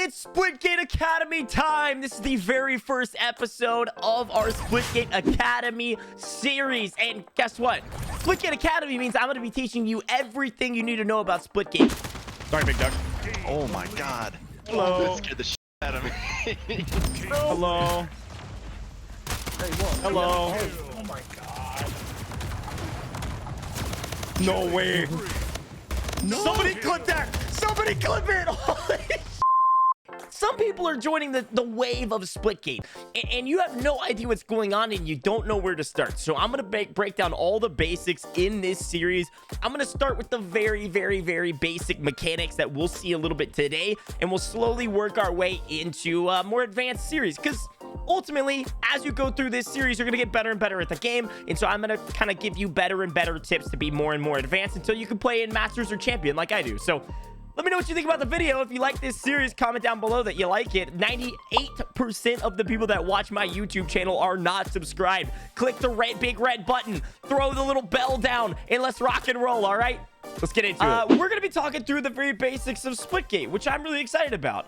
It's Splitgate Academy time. This is the very first episode of our Splitgate Academy series. And guess what? Splitgate Academy means I'm going to be teaching you everything you need to know about Splitgate. Sorry, Big Duck. Oh my god. Hello. That scared the shit out of me. Hello. Hello. Oh my god. No way. No. Somebody clip that. Somebody clip it. Holy shit. Some people are joining the wave of Splitgate, and you have no idea what's going on, and you don't know where to start. So I'm going to break down all the basics in this series. I'm going to start with the very basic mechanics that we'll see a little bit today, and we'll slowly work our way into a more advanced series, because ultimately, as you go through this series, you're going to get better and better at the game. And so I'm going to kind of give you better and better tips to be more and more advanced until you can play in Masters or Champion like I do. So let me know what you think about the video. If you like this series, comment down below that you like it. 98% of the people that watch my YouTube channel are not subscribed. Click the big red button, throw the little bell down, and let's rock and roll, all right? Let's get into it. We're going to be talking through the very basics of Splitgate, which I'm really excited about.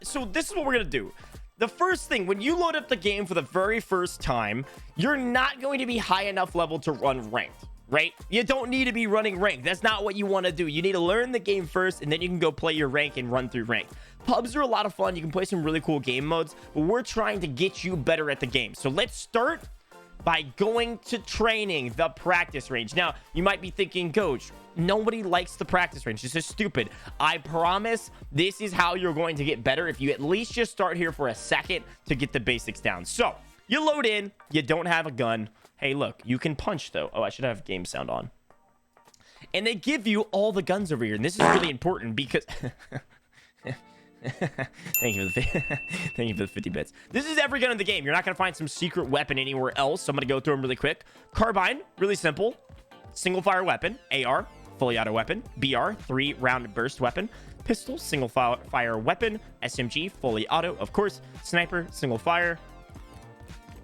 So this is what we're going to do. The first thing, when you load up the game for the very first time, you're not going to be high enough level to run ranked, right? You don't need to be running ranked. That's not what you want to do. You need to learn the game first, and then you can go play your rank and run through ranked. Pubs are a lot of fun. You can play some really cool game modes, but we're trying to get you better at the game. So let's start by going to training, the practice range. Now, you might be thinking, Coach, nobody likes the practice range. This is stupid. I promise this is how you're going to get better if you at least just start here for a second to get the basics down. So you load in, you don't have a gun. Hey, look, you can punch though. Oh, I should have game sound on. And they give you all the guns over here. And this is really important because thank you for the 50 bits. This is every gun in the game. You're not going to find some secret weapon anywhere else. So I'm going to go through them really quick. Carbine, really simple. Single fire weapon. AR, fully auto weapon. BR, 3-round burst weapon. Pistol, single fire weapon. SMG, fully auto, of course. Sniper, single fire.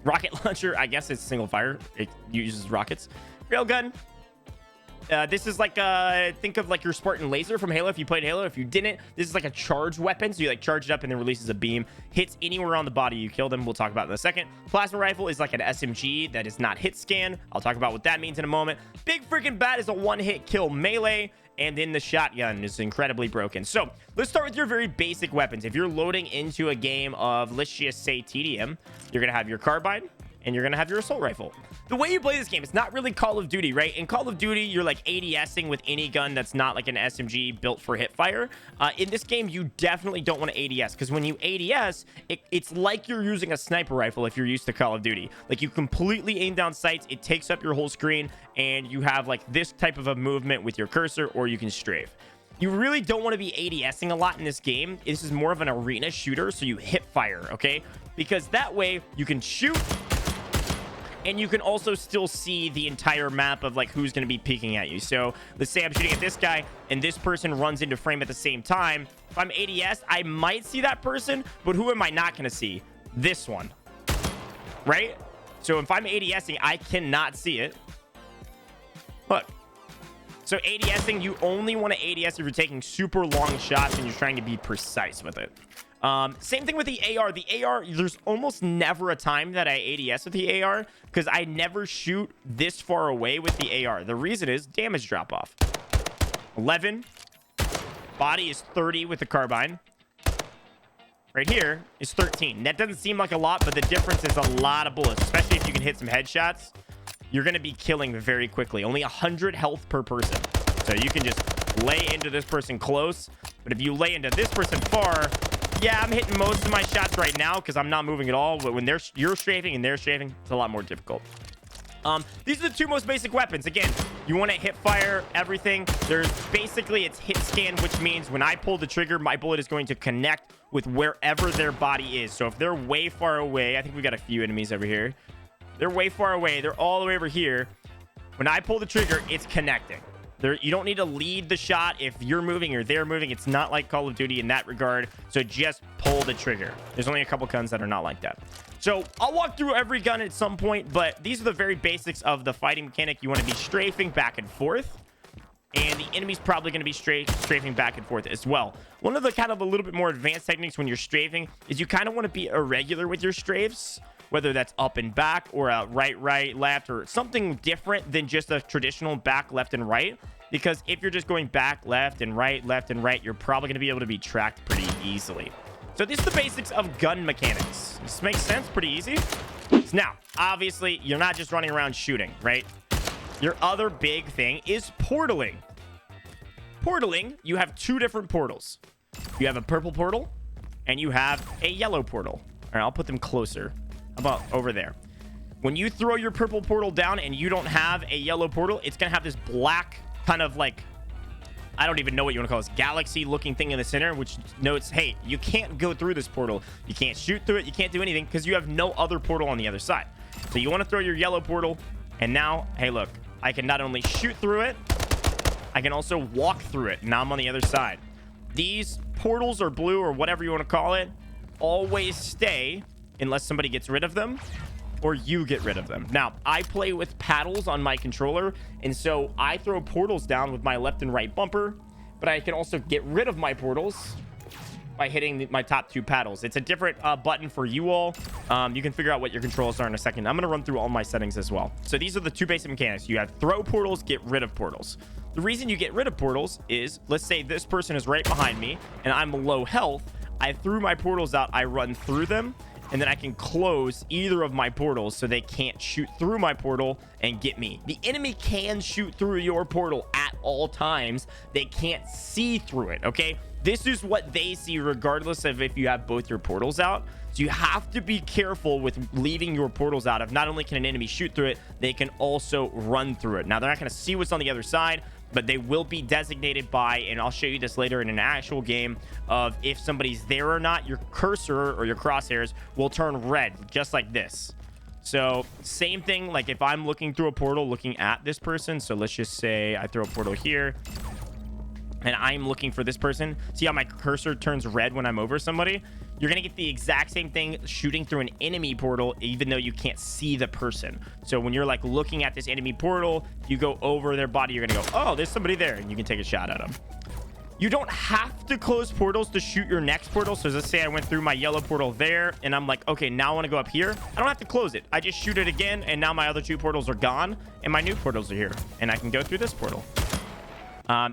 Rocket launcher, I guess it's single fire. It uses rockets. Railgun. This is like think of like your Spartan laser from Halo. If you played Halo, if you didn't, this is like a charge weapon. So you like charge it up and then releases a beam, hits anywhere on the body. You kill them. We'll talk about it in a second. Plasma rifle is like an SMG that is not hit scan. I'll talk about what that means in a moment. Big freaking bat is a one-hit kill melee. And then the shotgun is incredibly broken. So let's start with your very basic weapons. If you're loading into a game of, let's just say TDM, you're going to have your carbine and you're going to have your assault rifle. The way you play this game, it's not really Call of Duty, right? In Call of Duty, you're like ADSing with any gun that's not like an SMG built for hip fire. In this game, you definitely don't want to ADS because when you ADS, it's like you're using a sniper rifle if you're used to Call of Duty. Like you completely aim down sights, it takes up your whole screen, and you have like this type of a movement with your cursor, or you can strafe. You really don't want to be ADSing a lot in this game. This is more of an arena shooter, so you hip fire, okay? Because that way you can shoot, and you can also still see the entire map of like who's going to be peeking at you. So let's say I'm shooting at this guy and this person runs into frame at the same time. If I'm ADS, I might see that person, but who am I not going to see? This one, right? So if I'm ADSing, I cannot see it. Look. So ADSing, you only want to ADS if you're taking super long shots and you're trying to be precise with it. Same thing with the AR. The AR, there's almost never a time that I ADS with the AR because I never shoot this far away with the AR. The reason is damage drop off. 11. Body is 30 with the carbine. Right here is 13. That doesn't seem like a lot, but the difference is a lot of bullets, especially if you can hit some headshots. You're going to be killing very quickly. Only 100 health per person. So you can just lay into this person close. But if you lay into this person far, yeah, I'm hitting most of my shots right now because I'm not moving at all. But when you're strafing and they're strafing, it's a lot more difficult. These are the two most basic weapons. Again, you want to hip fire everything. There's basically, it's hit scan, which means when I pull the trigger, my bullet is going to connect with wherever their body is. So if they're way far away, I think we got a few enemies over here. They're way far away. They're all the way over here. When I pull the trigger, it's connecting. You don't need to lead the shot. If you're moving or they're moving, it's not like Call of Duty in that regard. So just pull the trigger. There's only a couple guns that are not like that. So I'll walk through every gun at some point, but these are the very basics of the fighting mechanic. You want to be strafing back and forth. and the enemy's probably going to be strafing back and forth as well. One of the kind of a little bit more advanced techniques when you're strafing is you kind of want to be irregular with your strafes, whether that's up and back or a right, left, or something different than just a traditional back, left, and right. Because if you're just going back, left, and right, you're probably going to be able to be tracked pretty easily. So these are the basics of gun mechanics. This makes sense, pretty easy. So now, obviously, you're not just running around shooting, right? Your other big thing is portaling. Portaling, you have two different portals. You have a purple portal, and you have a yellow portal. All right, I'll put them closer. How about over there? When you throw your purple portal down and you don't have a yellow portal, it's going to have this black kind of like, I don't even know what you want to call this, galaxy looking thing in the center, which notes, hey, you can't go through this portal. You can't shoot through it. You can't do anything because you have no other portal on the other side. So you want to throw your yellow portal. And now, hey, look, I can not only shoot through it, I can also walk through it. Now I'm on the other side. These portals or blue or whatever you want to call it always stay unless somebody gets rid of them or you get rid of them. Now, I play with paddles on my controller, and so I throw portals down with my left and right bumper, but I can also get rid of my portals by hitting my top two paddles. It's a different button for you all. You can figure out what your controls are in a second. I'm going to run through all my settings as well. So these are the two basic mechanics. You have throw portals, get rid of portals. The reason you get rid of portals is, let's say this person is right behind me and I'm low health. I threw my portals out, I run through them, and then I can close either of my portals so they can't shoot through my portal and get me. The enemy can shoot through your portal at all times. They can't see through it, okay? This is what they see regardless of if you have both your portals out. So you have to be careful with leaving your portals out. If not only can an enemy shoot through it, they can also run through it. Now, they're not going to see what's on the other side, but they will be designated by, and I'll show you this later in an actual game, of if somebody's there or not, your cursor or your crosshairs will turn red, just like this. So same thing, like if I'm looking through a portal looking at this person, so let's just say I throw a portal here and I'm looking for this person. See how my cursor turns red when I'm over somebody? You're going to get the exact same thing shooting through an enemy portal, even though you can't see the person. So when you're like looking at this enemy portal, you go over their body, you're going to go, oh, there's somebody there, and you can take a shot at them. You don't have to close portals to shoot your next portal. So let's say I went through my yellow portal there, and I'm like, okay, now I want to go up here. I don't have to close it. I just shoot it again, and now my other two portals are gone, and my new portals are here, and I can go through this portal.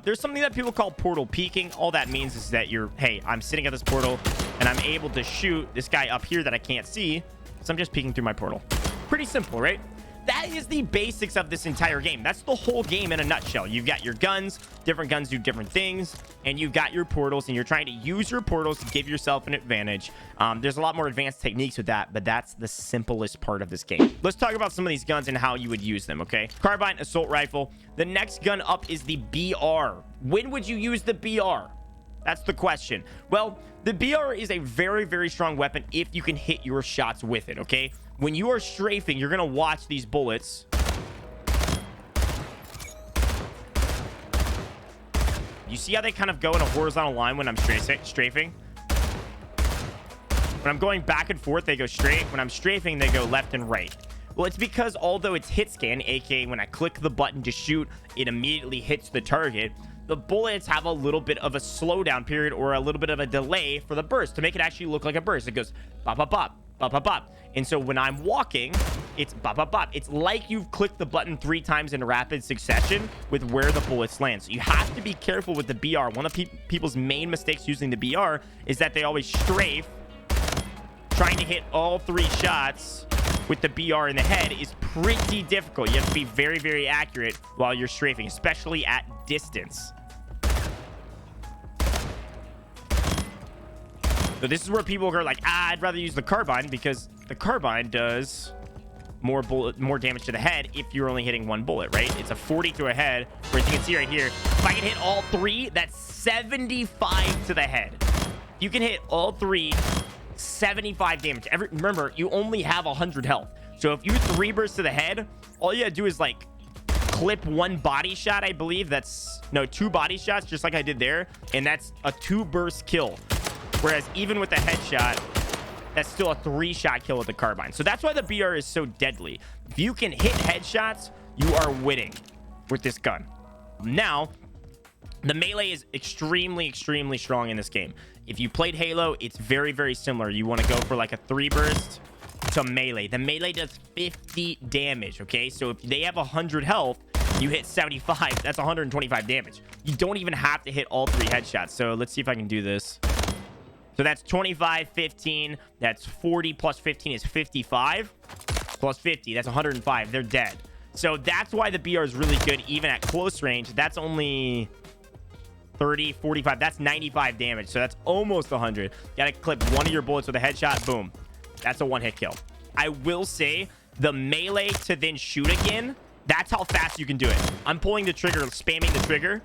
There's something that people call portal peeking. All that means is that hey, I'm sitting at this portal and I'm able to shoot this guy up here that I can't see. So I'm just peeking through my portal. Pretty simple, right? That is the basics of this entire game. That's the whole game in a nutshell. You've got your guns, different guns do different things, and you've got your portals, and you're trying to use your portals to give yourself an advantage. There's a lot more advanced techniques with that, but that's the simplest part of this game. Let's talk about some of these guns and how you would use them, okay? Carbine, assault rifle. The next gun up is the BR. When would you use the BR? That's the question. Well, the BR is a very, very strong weapon if you can hit your shots with it, okay? When you are strafing, you're going to watch these bullets. You see how they kind of go in a horizontal line when I'm strafing? When I'm going back and forth, they go straight. When I'm strafing, they go left and right. Well, it's because although it's hit scan, aka when I click the button to shoot, it immediately hits the target. The bullets have a little bit of a slowdown period or a little bit of a delay for the burst to make it actually look like a burst. It goes bop, bop, bop, bop, bop, bop. And so when I'm walking, it's bop, bop, bop. It's like you've clicked the button 3 times in rapid succession with where the bullets land. So you have to be careful with the BR. One of people's main mistakes using the BR is that they always strafe. Trying to hit all 3 shots with the BR in the head is pretty difficult. You have to be very, very accurate while you're strafing, especially at distance. So this is where people are like, I'd rather use the carbine because the carbine does more damage to the head if you're only hitting 1 bullet, right? It's a 40 to a head, whereas you can see right here, if I can hit all 3, that's 75 to the head. You can hit all 3, 75 damage. Remember, you only have 100 health. So if you 3 bursts to the head, all you gotta do is like clip 1 body shot, I believe. No, 2 body shots, just like I did there. And that's a 2 burst kill. Whereas even with a headshot, that's still a 3-shot kill with the carbine. So that's why the BR is so deadly. If you can hit headshots, you are winning with this gun. Now, The melee is extremely, extremely strong in this game. If you played Halo, it's very, very similar. You want to go for like a 3 burst to melee. The melee does 50 damage, okay? So if they have 100 health, you hit 75, that's 125 damage. You don't even have to hit all 3 headshots. So let's see if I can do this. So that's 25, 15. That's 40 plus 15 is 55. Plus 50, that's 105. They're dead. So that's why the BR is really good even at close range. That's only 30, 45. That's 95 damage. So that's almost 100. Gotta clip one of your bullets with a headshot. Boom. That's a 1-hit kill. I will say the melee to then shoot again, that's how fast you can do it. I'm pulling the trigger, spamming the trigger.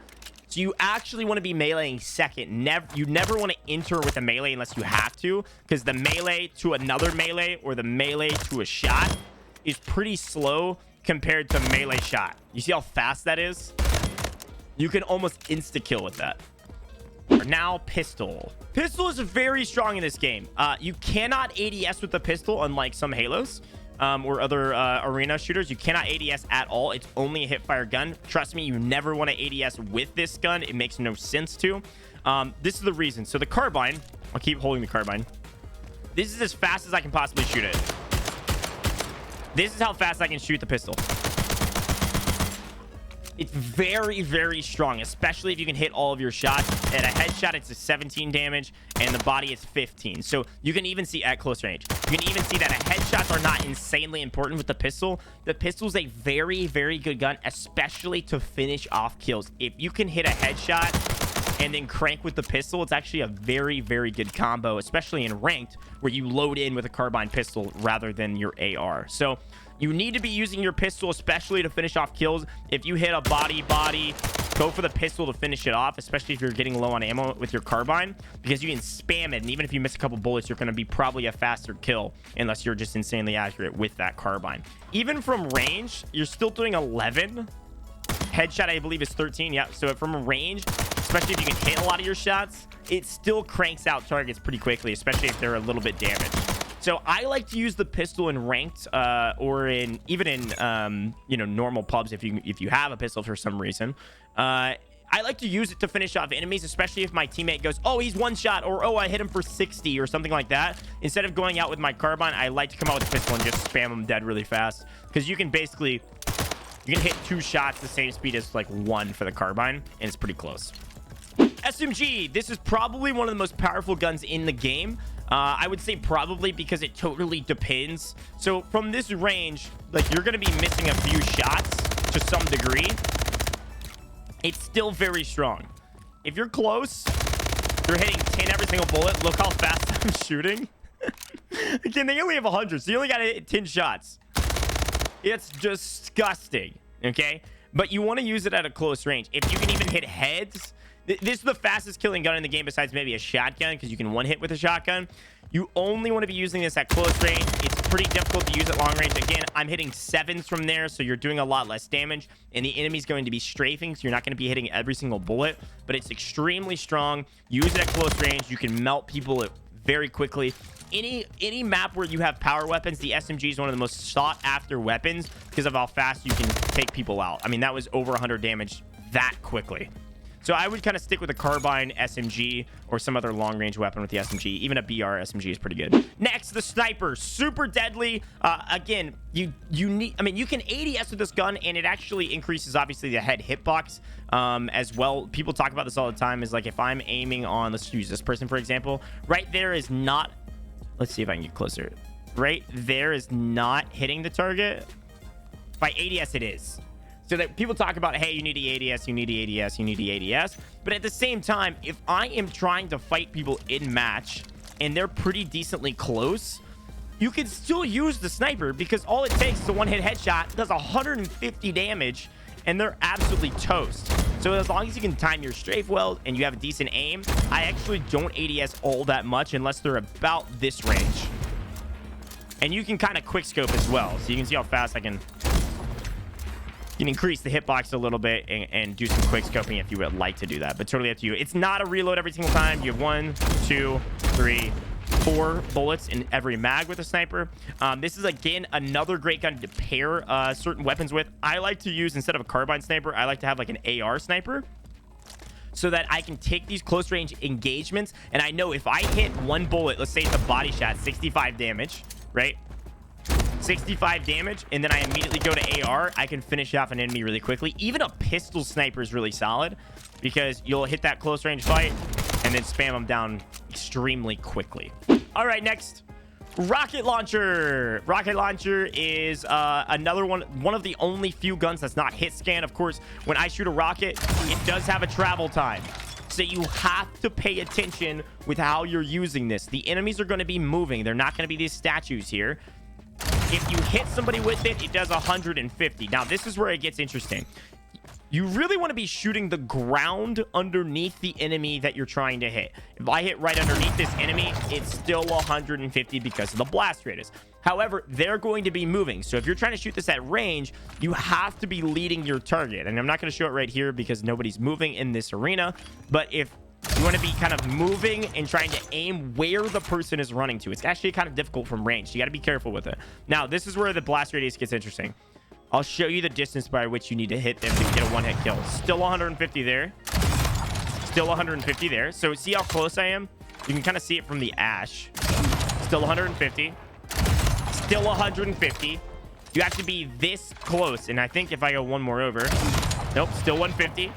So you actually want to be meleeing second. You never want to enter with a melee unless you have to, because the melee to another melee or the melee to a shot is pretty slow compared to melee shot. You see how fast that is? You can almost insta-kill with that. Now, pistol. Pistol is very strong in this game. You cannot ADS with the pistol, unlike some Halos or other arena shooters. You cannot ADS at all. It's only a hip-fire gun. Trust me, you never want to ADS with this gun. It makes no sense to. This is the reason. So the carbine, I'll keep holding the carbine. This is as fast as I can possibly shoot it. This is how fast I can shoot the pistol. It's very, very strong, especially if you can hit all of your shots. At a headshot, it's a 17 damage, and the body is 15. So you can even see at close range. You can even see that headshots are not insanely important with the pistol. The pistol is a very, very good gun, especially to finish off kills. If you can hit a headshot and then crank with the pistol, it's actually a very, very good combo, especially in ranked, where you load in with a carbine pistol rather than your AR. So you need to be using your pistol, especially to finish off kills. If you hit a body, go for the pistol to finish it off, especially if you're getting low on ammo with your carbine, because you can spam it, and even if you miss a couple bullets, you're going to be probably a faster kill unless you're just insanely accurate with that carbine. Even from range, you're still doing 11. Headshot, I believe, is 13. Yeah, so from range, especially if you can hit a lot of your shots, it still cranks out targets pretty quickly, especially if they're a little bit damaged. So I like to use the pistol in ranked or in even in normal pubs if you have a pistol for some reason. I like to use it to finish off enemies, especially if my teammate goes, oh, he's one shot, or oh, I hit him for 60 or something like that. Instead of going out with my carbine, I like to come out with the pistol and just spam them dead really fast, because you can hit 2 shots the same speed as like 1 for the carbine, and it's pretty close. SMG, this is probably one of the most powerful guns in the game. I would say probably because it totally depends. So from this range, like, you're going to be missing a few shots to some degree. It's still very strong. If you're close, you're hitting 10 every single bullet. Look how fast I'm shooting. Again, they only have 100, so you only got to hit 10 shots. It's disgusting, okay? But you want to use it at a close range. If you can even hit heads, this is the fastest killing gun in the game besides maybe a shotgun, because you can one hit with a shotgun. You only want to be using this at close range. It's pretty difficult to use at long range. Again, I'm hitting 7s from there, so you're doing a lot less damage, and the enemy's going to be strafing, so you're not going to be hitting every single bullet, but it's extremely strong. Use it at close range. You can melt people very quickly. Any map where you have power weapons, the SMG is one of the most sought after weapons because of how fast you can take people out. I mean, that was over 100 damage that quickly. So I would kind of stick with a carbine SMG or some other long-range weapon with the SMG. Even a BR SMG is pretty good. Next, the sniper. Super deadly. Again, you can ADS with this gun, and it actually increases, obviously, the head hitbox as well. People talk about this all the time. Is like, if I'm aiming on, let's use this person, for example. Right there is not... Let's see if I can get closer. Right there is not hitting the target. By ADS, it is. So that people talk about, hey, you need the ADS, you need the ADS, you need the ADS. But at the same time, if I am trying to fight people in match and they're pretty decently close, you can still use the sniper, because all it takes is a one-hit headshot, does 150 damage, and they're absolutely toast. So as long as you can time your strafe well and you have a decent aim, I actually don't ADS all that much unless they're about this range. And you can kind of quick scope as well, so you can see how fast I can... You can increase the hitbox a little bit and do some quick scoping if you would like to do that, but totally up to you. It's not a reload every single time. You have 1, 2, 3, 4 bullets in every mag with a sniper. This is, again, another great gun to pair certain weapons with. I like to use, instead of a carbine sniper, I like to have like an AR sniper. so that I can take these close range engagements. And I know if I hit one bullet, let's say it's a body shot, 65 damage, right? 65 damage, and then I immediately go to AR, I can finish off an enemy really quickly. Even a pistol sniper is really solid because you'll hit that close range fight and then spam them down extremely quickly. All right, next, rocket launcher. Rocket launcher is another one of the only few guns that's not hit scan. Of course, when I shoot a rocket, it does have a travel time, so you have to pay attention with how you're using this. The enemies are going to be moving. They're not going to be these statues here. If you hit somebody with it, it does 150. Now, this is where it gets interesting. You really want to be shooting the ground underneath the enemy that you're trying to hit. If I hit right underneath this enemy, it's still 150 because of the blast radius. However, they're going to be moving. So if you're trying to shoot this at range, you have to be leading your target. And I'm not going to show it right here because nobody's moving in this arena. But if you want to be kind of moving and trying to aim where the person is running to, it's actually kind of difficult from range. You got to be careful with it. Now, this is where the blast radius gets interesting. I'll show you the distance by which you need to hit them to get a one-hit kill. Still 150 there. Still 150 there. So see how close I am? You can kind of see it from the ash. Still 150. Still 150. You have to be this close. And I think if I go one more over... Nope, still 150.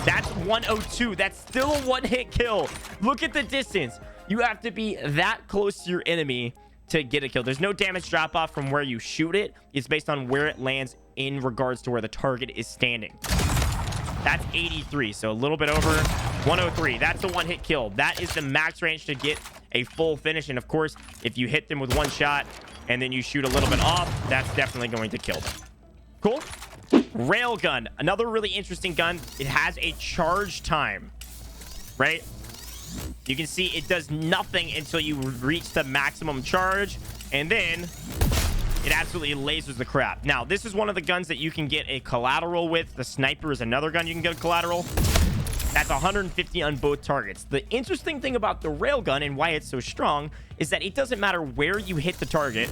That's 102. That's still a one-hit kill. Look at the distance. You have to be that close to your enemy to get a kill. There's no damage drop off from where you shoot it. It's based on where it lands in regards to where the target is standing. That's 83, so a little bit over 103. That's a one-hit kill. That is the max range to get a full finish. And of course, if you hit them with one shot and then you shoot a little bit off, that's definitely going to kill them. Cool. Railgun, another really interesting gun. It has a charge time, right? You can see it does nothing until you reach the maximum charge, and then it absolutely lasers the crap. Now, this is one of the guns that you can get a collateral with. The sniper is another gun you can get a collateral. That's 150 on both targets. The interesting thing about the railgun and why it's so strong is that it doesn't matter where you hit the target,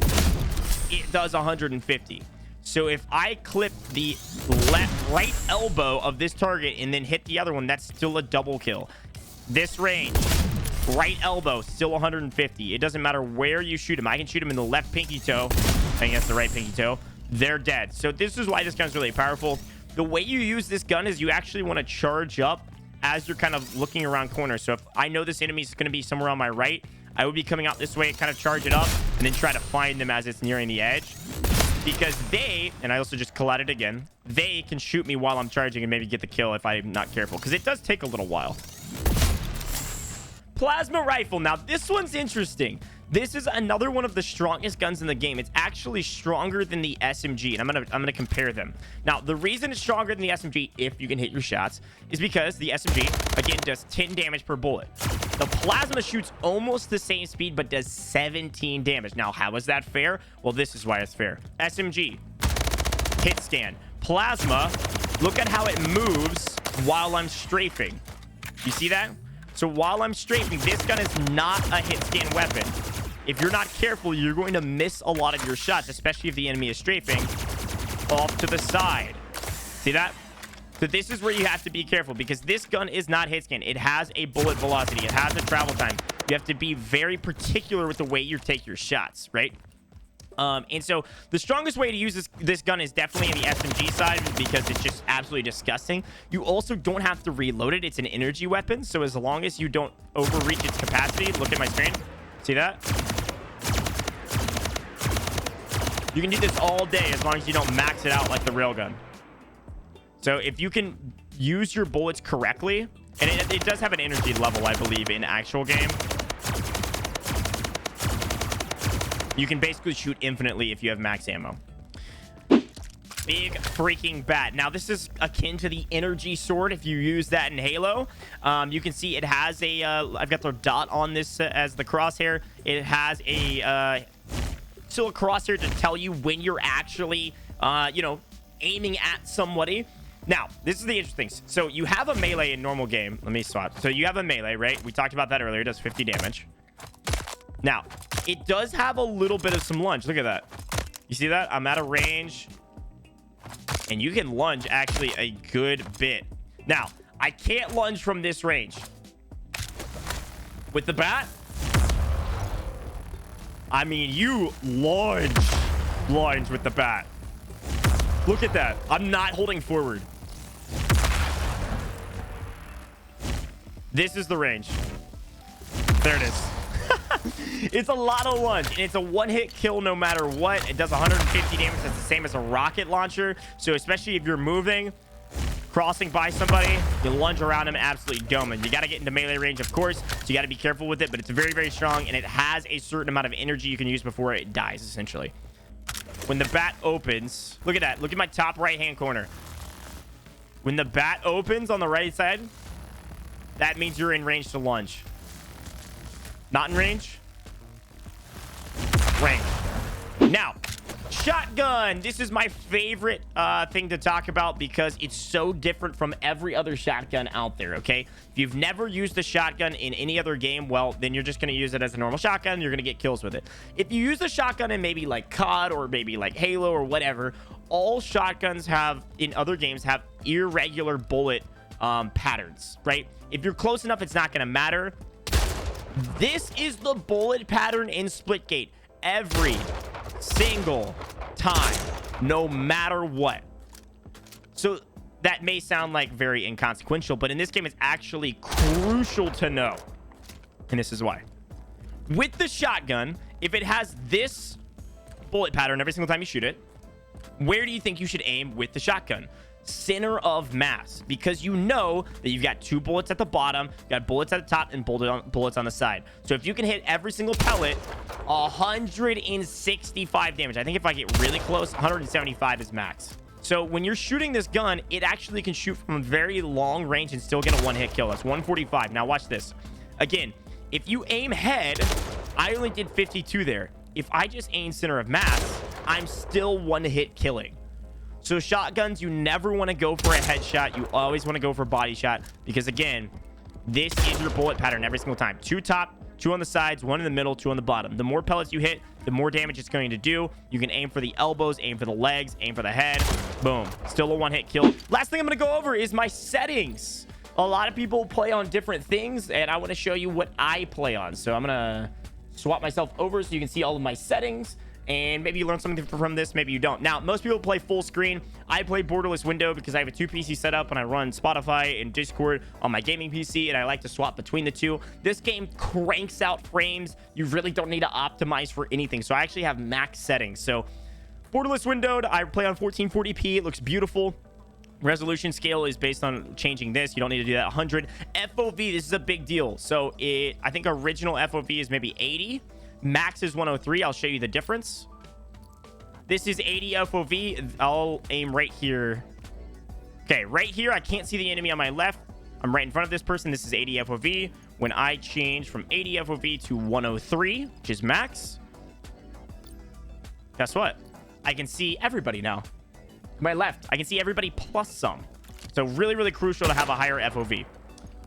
it does 150. So if I clip the right elbow of this target and then hit the other one, that's still a double kill. This range, right elbow, still 150. It doesn't matter where you shoot him. I can shoot him in the left pinky toe. I think that's the right pinky toe. They're dead. So this is why this gun's really powerful. The way you use this gun is you actually want to charge up as you're kind of looking around corners. So if I know this enemy is going to be somewhere on my right, I would be coming out this way, kind of charge it up, and then try to find them as it's nearing the edge. Because they, and I also just collided again, they can shoot me while I'm charging and maybe get the kill if I'm not careful. Because it does take a little while. Plasma rifle. Now, this one's interesting. This is another one of the strongest guns in the game. It's actually stronger than the SMG, and I'm gonna compare them. Now, the reason it's stronger than the SMG, if you can hit your shots, is because the SMG, again, does 10 damage per bullet. The plasma shoots almost the same speed, but does 17 damage. Now, how is that fair? Well, this is why it's fair. SMG, hit scan. Plasma, look at how it moves while I'm strafing. You see that? So while I'm strafing, this gun is not a hit scan weapon. If you're not careful, you're going to miss a lot of your shots, especially if the enemy is strafing off to the side. See that? So this is where you have to be careful because this gun is not hit scan. It has a bullet velocity. It has a travel time. You have to be very particular with the way you take your shots, right? And so the strongest way to use this gun is definitely in the SMG side because it's just absolutely disgusting. You also don't have to reload it. It's an energy weapon. So as long as you don't overreach its capacity, look at my screen. See that? You can do this all day as long as you don't max it out like the railgun. So if you can use your bullets correctly, and it does have an energy level, I believe, in actual game. You can basically shoot infinitely if you have max ammo. Big freaking bat. Now, this is akin to the energy sword if you use that in Halo. You can see it has a... I've got the dot on this as the crosshair. It has a... still a crosshair to tell you when you're actually, you know, aiming at somebody. Now, this is the interesting thing. So, you have a melee in normal game. Let me swap. So, you have a melee, right? We talked about that earlier. It does 50 damage. Now, it does have a little bit of some lunge. Look at that. You see that? I'm at a range. And you can lunge actually a good bit. Now, I can't lunge from this range. With the bat, I mean, you lunge with the bat. Look at that. I'm not holding forward. This is the range. There it is. It's a lot of lunge, and it's a one-hit kill no matter what. It does 150 damage. That's the same as a rocket launcher. So especially if you're moving, crossing by somebody, you lunge around him, absolutely dome him. You got to get into melee range, of course, so you got to be careful with it, but it's very, very strong, and it has a certain amount of energy you can use before it dies, essentially. When the bat opens, look at that. Look at my top right-hand corner. When the bat opens on the right side, that means you're in range to lunge. Not in range. Range. Now, shotgun. This is my favorite thing to talk about because it's so different from every other shotgun out there, okay? If you've never used the shotgun in any other game, well, then you're just going to use it as a normal shotgun. You're going to get kills with it. If you use the shotgun in maybe like COD or maybe like Halo or whatever, all shotguns have, in other games, have irregular bullet patterns, right? If you're close enough, it's not going to matter. This is the bullet pattern in Splitgate every single time, no matter what. So that may sound like very inconsequential, but in this game, it's actually crucial to know. And this is why. With the shotgun, if it has this bullet pattern every single time you shoot it, where do you think you should aim with the shotgun? Center of mass, because you know that you've got 2 bullets at the bottom, you got bullets at the top, and bullets on the side. So if you can hit every single pellet, 165 damage. I think if I get really close, 175 is max. So when you're shooting this gun, it actually can shoot from very long range and still get a one-hit kill. That's 145. Now watch this. Again, if you aim head, I only did 52 there. If I just aim center of mass, I'm still one-hit killing. So shotguns, you never want to go for a headshot. You always want to go for a body shot because, again, this is your bullet pattern every single time. 2 top, 2 on the sides, 1 in the middle, 2 on the bottom. The more pellets you hit, the more damage it's going to do. You can aim for the elbows, aim for the legs, aim for the head. Boom. Still a one-hit kill. Last thing I'm going to go over is my settings. A lot of people play on different things, and I want to show you what I play on. So I'm going to swap myself over so you can see all of my settings. And maybe you learn something from this, maybe you don't. Now, most people play full screen. I play borderless window because I have a 2 PC setup and I run Spotify and Discord on my gaming PC, and I like to swap between the two. This game cranks out frames. You really don't need to optimize for anything. So I actually have max settings. So borderless windowed, I play on 1440p. It looks beautiful. Resolution scale is based on changing this. You don't need to do that. 100 FOV. This is a big deal. So I think original FOV is maybe 80. Max is 103. I'll show you the difference. This is 80 FOV. I'll aim right here. Okay, right here, I can't see the enemy on my left. I'm right in front of this person. This is 80 FOV. When I change from 80 FOV to 103, which is max, guess what? I can see everybody now. My left, I can see everybody plus some. So really, really crucial to have a higher FOV.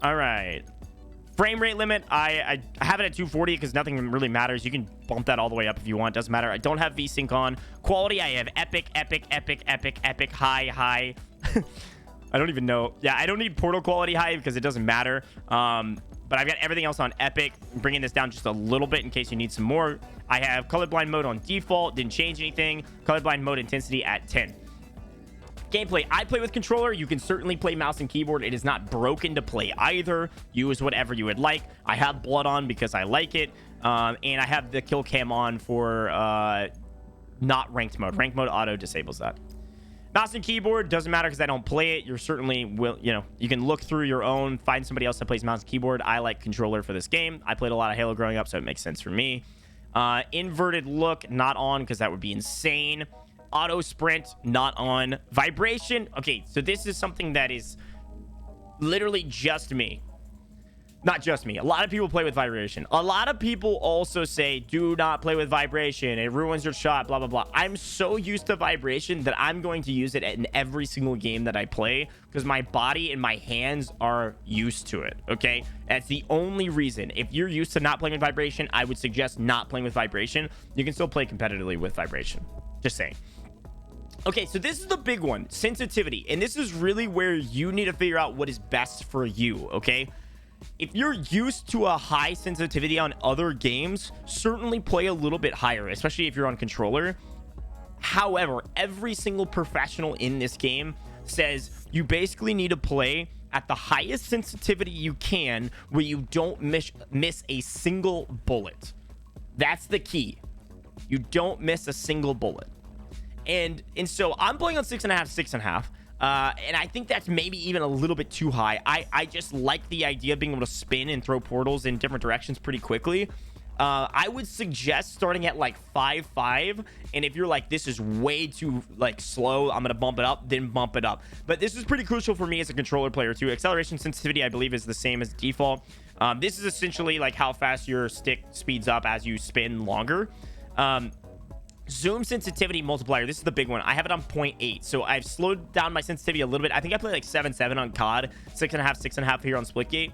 All right. Frame rate limit, I have it at 240 because nothing really matters. You can bump that all the way up if you want. Doesn't matter. I don't have VSync on. Quality, I have epic, high. I don't even know. Yeah, I don't need portal quality high because it doesn't matter. But I've got everything else on epic. I'm bringing this down just a little bit in case you need some more. I have colorblind mode on default. Didn't change anything. Colorblind mode intensity at 10. Gameplay, I play with controller. You can certainly play mouse and keyboard. It is not broken to play either. Use whatever you would like. I have blood on because I like it, and I have the kill cam on for not ranked mode. Ranked mode auto disables that. Mouse and keyboard doesn't matter because I don't play it. You're certainly will, you can look through your own, find somebody else that plays mouse and keyboard. I like controller for this game. I played a lot of Halo growing up, so it makes sense for me. Inverted look, not on because that would be insane. Auto sprint, not on. Vibration, okay, so this is something that is literally just me. Not just me. A lot of people play with vibration. A lot of people also say, do not play with vibration. It ruins your shot, blah, blah, blah. I'm so used to vibration that I'm going to use it in every single game that I play because my body and my hands are used to it, okay? That's the only reason. If you're used to not playing with vibration, I would suggest not playing with vibration. You can still play competitively with vibration. Just saying. Okay, so this is the big one, sensitivity. And this is really where you need to figure out what is best for you, okay? If you're used to a high sensitivity on other games, certainly play a little bit higher, especially if you're on controller. However, every single professional in this game says you basically need to play at the highest sensitivity you can where you don't miss a single bullet. That's the key. You don't miss a single bullet. And so I'm playing on 6.5, 6.5. And I think that's maybe even a little bit too high. I just like the idea of being able to spin and throw portals in different directions pretty quickly. I would suggest starting at like 5.5. And if you're like, this is way too like slow, I'm going to bump it up, then bump it up. But this is pretty crucial for me as a controller player too. Acceleration sensitivity, I believe, is the same as default. This is essentially like how fast your stick speeds up as you spin longer. Zoom sensitivity multiplier, this is the big one. I have it on 0.8, so I've slowed down my sensitivity a little bit. I think I play like 7.7 on COD, 6.5, 6.5 here on Splitgate.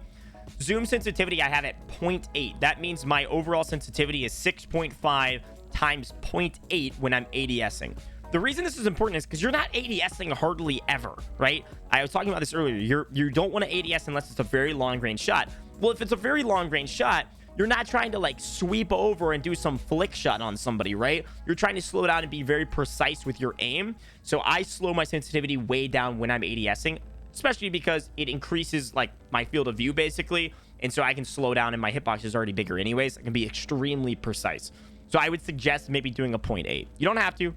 Zoom sensitivity I have at 0.8. That means my overall sensitivity is 6.5 times 0.8 when I'm ADSing. The reason this is important is because you're not ADSing hardly ever, right? I was talking about this earlier. You don't want to ADS unless it's a very long range shot. Well, if it's a very long range shot, you're not trying to like sweep over and do some flick shot on somebody, right? You're trying to slow down and be very precise with your aim. So I slow my sensitivity way down when I'm ADSing, especially because it increases like my field of view basically. And so I can slow down and my hitbox is already bigger anyways. I can be extremely precise. So I would suggest maybe doing a 0.8. You don't have to.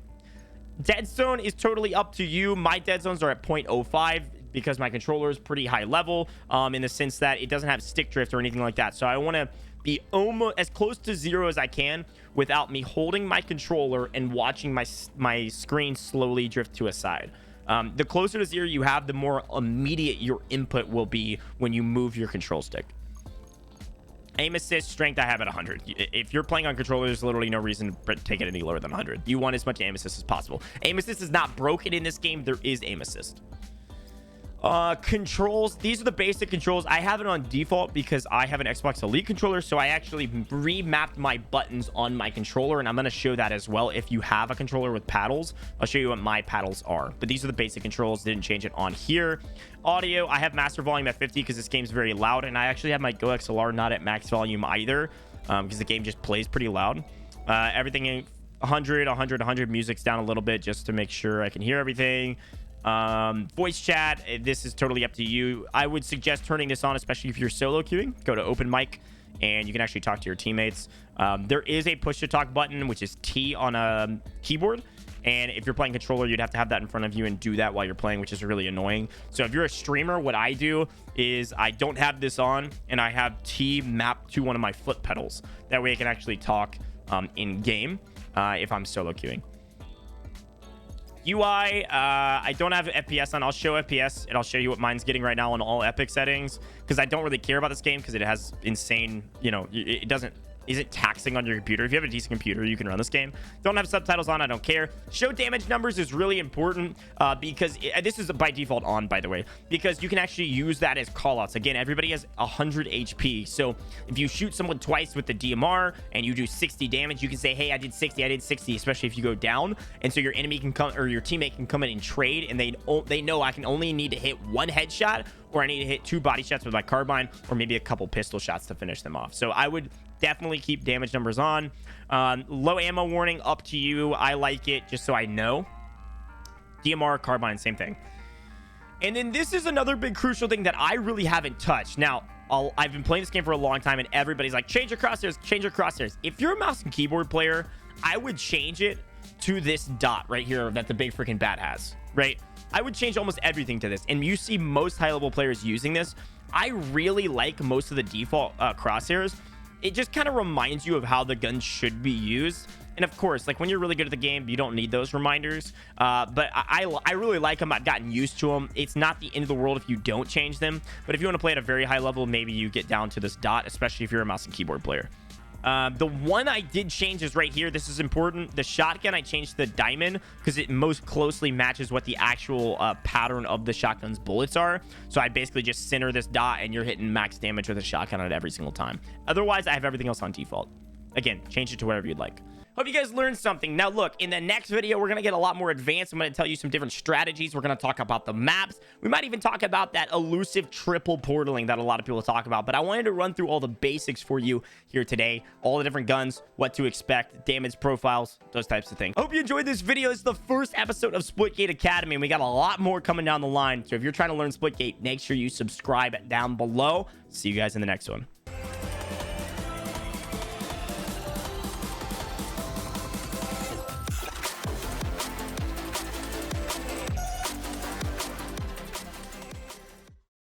Dead zone is totally up to you. My dead zones are at 0.05 because my controller is pretty high level in the sense that it doesn't have stick drift or anything like that. So I want to be almost as close to 0 as I can without me holding my controller and watching my screen slowly drift to a side. The closer to 0 you have, the more immediate your input will be when you move your control stick. Aim assist strength I have at 100. If you're playing on controller, there's literally no reason to take it any lower than 100. You want as much aim assist as possible. Aim assist is not broken in this game. There is aim assist. Controls, these are the basic controls. I have it on default because I have an Xbox Elite controller, so I actually remapped my buttons on my controller, and I'm going to show that as well. If you have a controller with paddles, I'll show you what my paddles are, but these are the basic controls. Didn't change it on here. Audio, I have master volume at 50 because this game's very loud, and I actually have my Go XLR not at max volume either because the game just plays pretty loud. Everything in 100, 100, 100. Music's down a little bit just to make sure I can hear everything. Voice chat, this is totally up to you. I would suggest turning this on, especially if you're solo queuing. Go to open mic and you can actually talk to your teammates. There is a push to talk button, which is T on a keyboard, and if you're playing controller, you'd have to have that in front of you and do that while you're playing, which is really annoying. So if you're a streamer, what I do is I don't have this on and I have T mapped to one of my foot pedals. That way I can actually talk in game if I'm solo queuing. UI, I don't have FPS on. I'll show FPS and I'll show you what mine's getting right now on all epic settings because I don't really care about this game because it has insane, you know, it isn't taxing on your computer. If you have a decent computer, you can run this game. Don't have subtitles on, I don't care. Show damage numbers is really important because this is by default on, by the way, because you can actually use that as callouts. Again, everybody has 100 HP. So if you shoot someone twice with the DMR and you do 60 damage, you can say, hey, I did 60, especially if you go down. And so your enemy can come, or your teammate can come in and trade, and they know I can only need to hit one headshot, or I need to hit 2 body shots with my carbine, or maybe a couple pistol shots to finish them off. So I would definitely keep damage numbers on. Low ammo warning, up to you. I like it just so I know. DMR, carbine, same thing. And then this is another big crucial thing that I really haven't touched. Now, I've been playing this game for a long time, and everybody's like, change your crosshairs, change your crosshairs. If you're a mouse and keyboard player, I would change it to this dot right here that the big freaking bat has, right? I would change almost everything to this, and you see most high-level players using this. I really like most of the default crosshairs. It just kind of reminds you of how the gun should be used. And of course, like when you're really good at the game, you don't need those reminders. But I really like them. I've gotten used to them. It's not the end of the world if you don't change them. But if you want to play at a very high level, maybe you get down to this dot, especially if you're a mouse and keyboard player. The one I did change is right here. This is important. The shotgun, I changed to the diamond because it most closely matches what the actual pattern of the shotgun's bullets are. So I basically just center this dot and you're hitting max damage with a shotgun on it every single time. Otherwise, I have everything else on default. Again, change it to whatever you'd like. Hope you guys learned something. Now, look, in the next video, we're going to get a lot more advanced. I'm going to tell you some different strategies. We're going to talk about the maps. We might even talk about that elusive triple portaling that a lot of people talk about. But I wanted to run through all the basics for you here today. All the different guns, what to expect, damage profiles, those types of things. Hope you enjoyed this video. It's the first episode of Splitgate Academy, and we got a lot more coming down the line. So if you're trying to learn Splitgate, make sure you subscribe down below. See you guys in the next one.